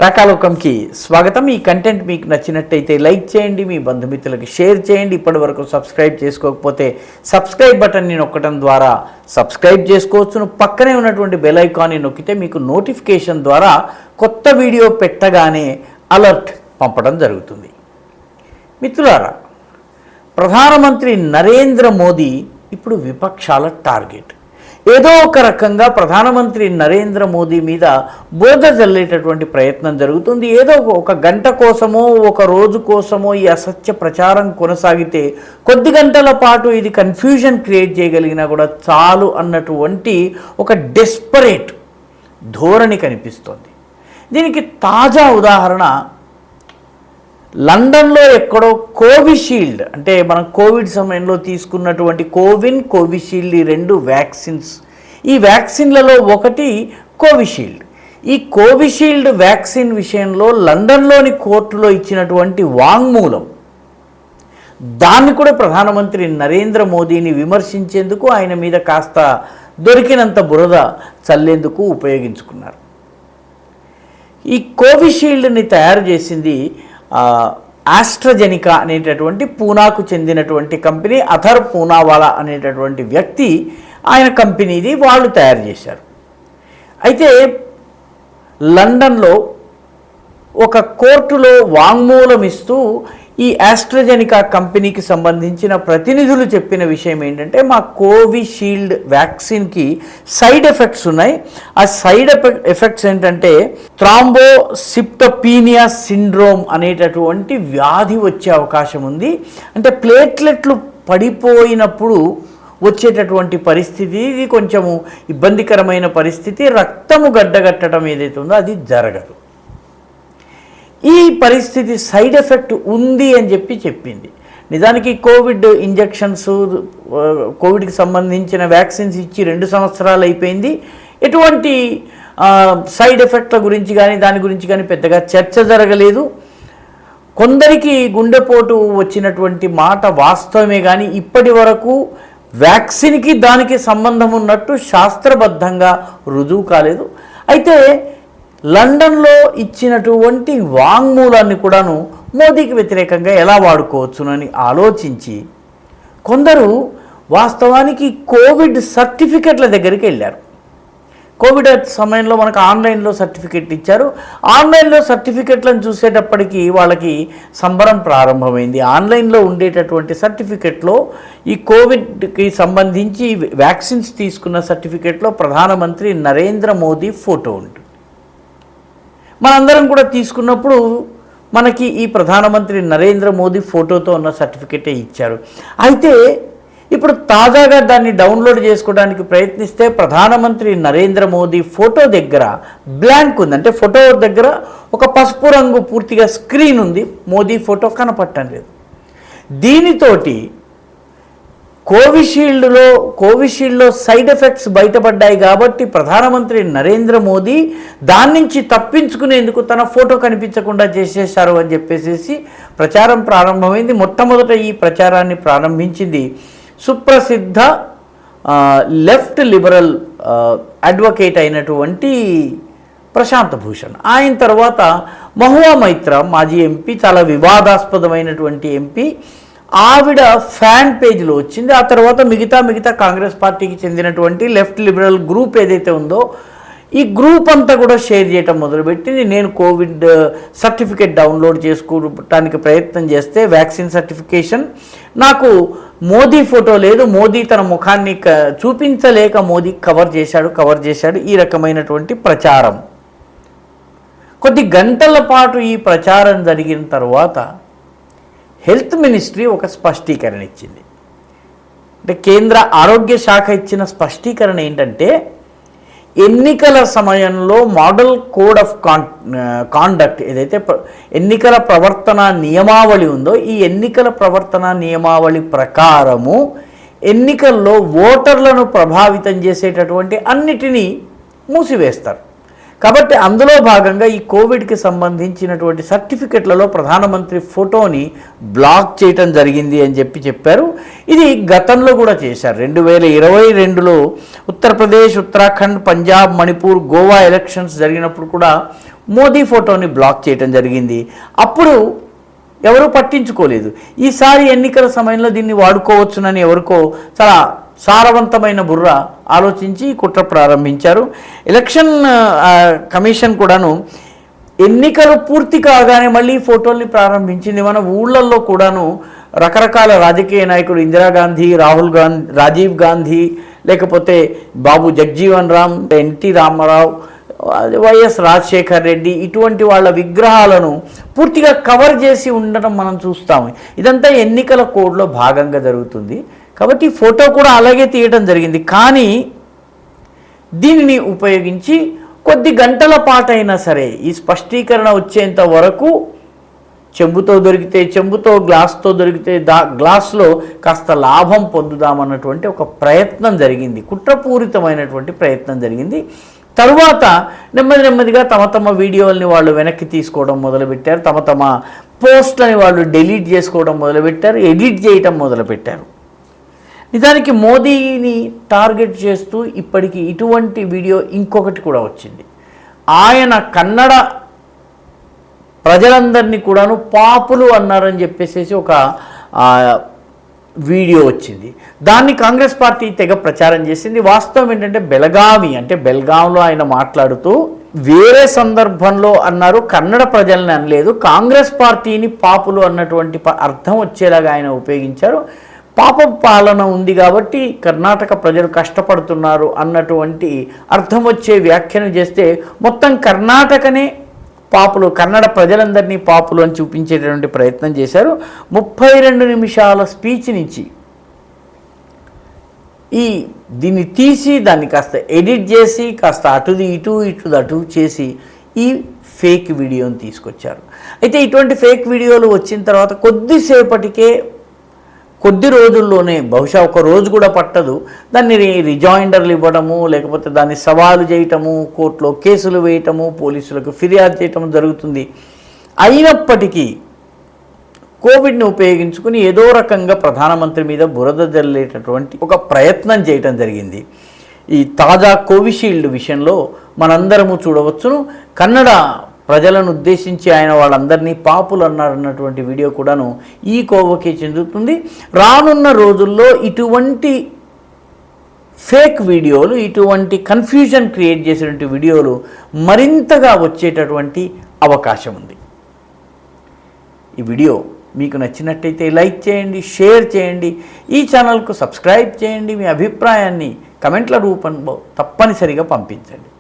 రాకాలోకంకి స్వాగతం. ఈ కంటెంట్ మీకు నచ్చినట్టయితే లైక్ చేయండి, మీ బంధుమిత్రులకు షేర్ చేయండి. ఇప్పటివరకు సబ్స్క్రైబ్ చేసుకోకపోతే సబ్స్క్రైబ్ బటన్ని నొక్కడం ద్వారా సబ్స్క్రైబ్ చేసుకోవచ్చును. పక్కనే ఉన్నటువంటి బెల్ ఐకాన్ని నొక్కితే మీకు నోటిఫికేషన్ ద్వారా కొత్త వీడియో పెట్టగానే అలర్ట్ పంపడం జరుగుతుంది. మిత్రులారా, ప్రధానమంత్రి నరేంద్ర మోదీ ఇప్పుడు విపక్షాల టార్గెట్. ఏదో ఒక రకంగా ప్రధానమంత్రి నరేంద్ర మోదీ మీద బోధ జల్లేటటువంటి ప్రయత్నం జరుగుతుంది. ఏదో ఒక గంట కోసమో ఒక రోజు కోసమో ఈ అసత్య ప్రచారం కొనసాగితే కొద్ది గంటల పాటు ఇది కన్ఫ్యూజన్ క్రియేట్ చేయగలిగినా కూడా చాలు అన్నటువంటి ఒక డెస్పరేట్ ధోరణి కనిపిస్తోంది. దీనికి తాజా ఉదాహరణ లండన్లో ఎక్కడో కోవిషీల్డ్, అంటే మనం కోవిడ్ సమయంలో తీసుకున్నటువంటి కోవిషీల్డ్, ఈ రెండు వ్యాక్సిన్స్. ఈ వ్యాక్సిన్లలో ఒకటి కోవిషీల్డ్. ఈ కోవిషీల్డ్ వ్యాక్సిన్ విషయంలో లండన్లోని కోర్టులో ఇచ్చినటువంటి వాంగ్మూలం, దాన్ని కూడా ప్రధానమంత్రి నరేంద్ర మోదీని విమర్శించేందుకు, ఆయన మీద కాస్త దొరికినంత బురద చల్లేందుకు ఉపయోగించుకున్నారు. ఈ కోవిషీల్డ్ని తయారు చేసింది ఆస్ట్రాజెనికా అనేటటువంటి పూనాకు చెందినటువంటి కంపెనీ. అథర్ పూనావాలా అనేటటువంటి వ్యక్తి, ఆయన కంపెనీది, వాళ్ళు తయారు చేశారు. అయితే లండన్లో ఒక కోర్టులో వాంగ్మూలం ఇస్తూ ఈ ఆస్ట్రాజెనికా కంపెనీకి సంబంధించిన ప్రతినిధులు చెప్పిన విషయం ఏంటంటే, మా కోవిషీల్డ్ వ్యాక్సిన్కి సైడ్ ఎఫెక్ట్స్ ఉన్నాయి. ఆ సైడ్ ఎఫెక్ట్స్ ఏంటంటే థ్రాంబోసిప్టోపీనియా సిండ్రోమ్ అనేటటువంటి వ్యాధి వచ్చే అవకాశం ఉంది. అంటే ప్లేట్లెట్లు పడిపోయినప్పుడు వచ్చేటటువంటి పరిస్థితి, ఇది కొంచెము ఇబ్బందికరమైన పరిస్థితి. రక్తము గడ్డగట్టడం ఏదైతే ఉందో అది జరగదు. ఈ పరిస్థితి సైడ్ ఎఫెక్ట్ ఉంది అని చెప్పింది. నిజానికి కోవిడ్ ఇంజెక్షన్స్, కోవిడ్కి సంబంధించిన వ్యాక్సిన్స్ ఇచ్చి 2 సంవత్సరాలు అయిపోయింది. ఎటువంటి సైడ్ ఎఫెక్ట్ల గురించి కానీ దాని గురించి కానీ పెద్దగా చర్చ జరగలేదు. కొందరికి గుండెపోటు వచ్చినటువంటి మాట వాస్తవమే, కానీ ఇప్పటి వరకు వ్యాక్సిన్కి దానికి సంబంధం ఉన్నట్టు శాస్త్రబద్ధంగా రుజువు కాలేదు. అయితే లండన్లో ఇచ్చినటువంటి వాంగ్మూలాన్ని కూడాను మోదీకి వ్యతిరేకంగా ఎలా వాడుకోవచ్చునని ఆలోచించి కొందరు వాస్తవానికి కోవిడ్ సర్టిఫికెట్ల దగ్గరికి వెళ్ళారు. కోవిడ్ సమయంలో మనకు ఆన్లైన్లో సర్టిఫికెట్ ఇచ్చారు. ఆన్లైన్లో సర్టిఫికెట్లను చూసేటప్పటికీ వాళ్ళకి సంబరం ప్రారంభమైంది. ఆన్లైన్లో ఉండేటటువంటి సర్టిఫికెట్లో ఈ కోవిడ్కి సంబంధించి వ్యాక్సిన్స్ తీసుకున్న సర్టిఫికెట్లో ప్రధానమంత్రి నరేంద్ర మోదీ ఫోటో ఉంటుంది. మనందరం కూడా తీసుకున్నప్పుడు మనకి ఈ ప్రధానమంత్రి నరేంద్ర మోదీ ఫోటోతో ఉన్న సర్టిఫికెటే ఇచ్చారు. అయితే ఇప్పుడు తాజాగా దాన్ని డౌన్లోడ్ చేసుకోవడానికి ప్రయత్నిస్తే ప్రధానమంత్రి నరేంద్ర మోదీ ఫోటో దగ్గర బ్లాంక్ ఉంది. అంటే ఫోటో దగ్గర ఒక పసుపు రంగు పూర్తిగా స్క్రీన్ ఉంది, మోదీ ఫోటో కనపడటం లేదు. దీనితోటి కోవిషీల్డ్లో సైడ్ ఎఫెక్ట్స్ బయటపడ్డాయి కాబట్టి ప్రధానమంత్రి నరేంద్ర మోదీ దాని నుంచి తప్పించుకునేందుకు తన ఫోటో కనిపించకుండా చేసేశారు అని చెప్పేసి ప్రచారం ప్రారంభమైంది. మొట్టమొదట ఈ ప్రచారాన్ని ప్రారంభించింది సుప్రసిద్ధ లెఫ్ట్ లిబరల్ అడ్వకేట్ అయినటువంటి ప్రశాంత్ భూషణ్. ఆయన తర్వాత మహువా మైత్రా, మాజీ ఎంపీ, చాలా వివాదాస్పదమైనటువంటి ఎంపీ, ఆవిడ ఫ్యాన్ పేజ్లో వచ్చింది. ఆ తర్వాత మిగతా కాంగ్రెస్ పార్టీకి చెందినటువంటి లెఫ్ట్ లిబరల్ గ్రూప్ ఏదైతే ఉందో ఈ గ్రూప్ అంతా కూడా షేర్ చేయటం మొదలుపెట్టింది. నేను కోవిడ్ సర్టిఫికేట్ డౌన్లోడ్ చేసుకోవడానికి ప్రయత్నం చేస్తే వ్యాక్సిన్ సర్టిఫికేషన్, నాకు మోదీ ఫోటో లేదు, మోదీ తన ముఖాన్ని చూపించలేక మోదీ కవర్ చేశాడు. ఈ రకమైనటువంటి ప్రచారం కొద్ది గంటల పాటు ఈ ప్రచారం జరిగిన తర్వాత హెల్త్ మినిస్ట్రీ ఒక స్పష్టీకరణ ఇచ్చింది. అంటే కేంద్ర ఆరోగ్య శాఖ ఇచ్చిన స్పష్టీకరణ ఏంటంటే, ఎన్నికల సమయంలో మోడల్ కోడ్ ఆఫ్ కాండక్ట్ ఏదైతే ఎన్నికల ప్రవర్తన నియమావళి ఉందో, ఈ ఎన్నికల ప్రవర్తన నియమావళి ప్రకారము ఎన్నికల్లో ఓటర్లను ప్రభావితం చేసేటటువంటి అన్నిటినీ మూసివేస్తారు. కాబట్టి అందులో భాగంగా ఈ కోవిడ్కి సంబంధించినటువంటి సర్టిఫికెట్లలో ప్రధానమంత్రి ఫోటోని బ్లాక్ చేయటం జరిగింది అని చెప్పారు. ఇది గతంలో కూడా చేశారు. 2022లో ఉత్తరప్రదేశ్, ఉత్తరాఖండ్, పంజాబ్, మణిపూర్, గోవా ఎలక్షన్స్ జరిగినప్పుడు కూడా మోదీ ఫోటోని బ్లాక్ చేయటం జరిగింది. అప్పుడు ఎవరూ పట్టించుకోలేదు. ఈసారి ఎన్నికల సమయంలో దీన్ని వాడుకోవచ్చునని ఎవరికో చాలా సారవంతమైన బుర్ర ఆలోచించి కుట్ర ప్రారంభించారు. ఎలక్షన్ కమిషన్ కూడాను ఎన్నికలు పూర్తి కాగానే మళ్ళీ ఫోటోల్ని ప్రారంభించింది. మన ఊళ్ళల్లో కూడాను రకరకాల రాజకీయ నాయకులు, ఇందిరాగాంధీ, రాజీవ్ గాంధీ, లేకపోతే బాబు జగ్జీవన్ రామ్, ఎన్టీ రామారావు, వైఎస్ రాజశేఖర్ రెడ్డి, ఇటువంటి వాళ్ళ విగ్రహాలను పూర్తిగా కవర్ చేసి ఉండటం మనం చూస్తాము. ఇదంతా ఎన్నికల కోడ్లో భాగంగా జరుగుతుంది. కాబట్టి ఫోటో కూడా అలాగే తీయడం జరిగింది. కానీ దీనిని ఉపయోగించి కొద్ది గంటల పాటైనా సరే ఈ స్పష్టీకరణ వచ్చేంత వరకు చెంబుతో దొరికితే చెంబుతో, గ్లాస్తో దొరికితే గ్లాస్లో కాస్త లాభం పొందుదామన్నటువంటి ఒక ప్రయత్నం జరిగింది. కుట్రపూరితమైనటువంటి ప్రయత్నం జరిగింది. తరువాత నెమ్మదిగా తమ వీడియోల్ని వాళ్ళు వెనక్కి తీసుకోవడం మొదలుపెట్టారు. తమ పోస్ట్లని వాళ్ళు డిలీట్ చేసుకోవడం మొదలుపెట్టారు, ఎడిట్ చేయటం మొదలుపెట్టారు. నిజానికి మోదీని టార్గెట్ చేస్తూ ఇప్పటికీ ఇటువంటి వీడియో ఇంకొకటి కూడా వచ్చింది. ఆయన కన్నడ ప్రజలందరినీ కూడాను పాపులు అన్నారని చెప్పేసి ఒక వీడియో వచ్చింది. దాన్ని కాంగ్రెస్ పార్టీ తెగ ప్రచారం చేసింది. వాస్తవం ఏంటంటే బెల్గాంలో ఆయన మాట్లాడుతూ వేరే సందర్భంలో అన్నారు, కన్నడ ప్రజల్ని అనలేదు, కాంగ్రెస్ పార్టీని పాపులు అన్నటువంటి అర్థం వచ్చేలాగా ఆయన ఉపయోగించారు. పాప పాలన ఉంది కాబట్టి కర్ణాటక ప్రజలు కష్టపడుతున్నారు అన్నటువంటి అర్థం వచ్చే వ్యాఖ్యను చేస్తే మొత్తం కర్ణాటకనే పాపులు, కన్నడ ప్రజలందరినీ పాపులు అని చూపించేటటువంటి ప్రయత్నం చేశారు. 32 నిమిషాల స్పీచ్ నుంచి దీన్ని తీసి దాన్ని కాస్త ఎడిట్ చేసి కాస్త అటుది అటు చేసి ఈ ఫేక్ వీడియోని తీసుకొచ్చారు. అయితే ఇటువంటి ఫేక్ వీడియోలు వచ్చిన తర్వాత కొద్ది రోజుల్లోనే, బహుశా ఒక రోజు కూడా పట్టదు, దాన్ని రిజాయిండర్లు ఇవ్వడము, లేకపోతే దాన్ని సవాలు చేయటము, కోర్టులో కేసులు వేయటము, పోలీసులకు ఫిర్యాదు చేయటము జరుగుతుంది. అయినప్పటికీ కోవిడ్ని ఉపయోగించుకుని ఏదో రకంగా ప్రధానమంత్రి మీద బురద జల్లేటటువంటి ఒక ప్రయత్నం చేయటం జరిగింది. ఈ తాజా కోవిషీల్డ్ విషయంలో మనందరము చూడవచ్చును. కన్నడ ప్రజలను ఉద్దేశించి ఆయన వాళ్ళందరినీ పాపులు అన్నారన్నటువంటి వీడియో కూడాను ఈ కోవకే చెందుతుంది. రానున్న రోజుల్లో ఇటువంటి ఫేక్ వీడియోలు, ఇటువంటి కన్ఫ్యూజన్ క్రియేట్ చేసేటువంటి వీడియోలు మరింతగా వచ్చేటటువంటి అవకాశం ఉంది. ఈ వీడియో మీకు నచ్చినట్టయితే లైక్ చేయండి, షేర్ చేయండి, ఈ ఛానల్కు సబ్స్క్రైబ్ చేయండి. మీ అభిప్రాయాన్ని కమెంట్ల రూపంలో తప్పనిసరిగా పంపించండి.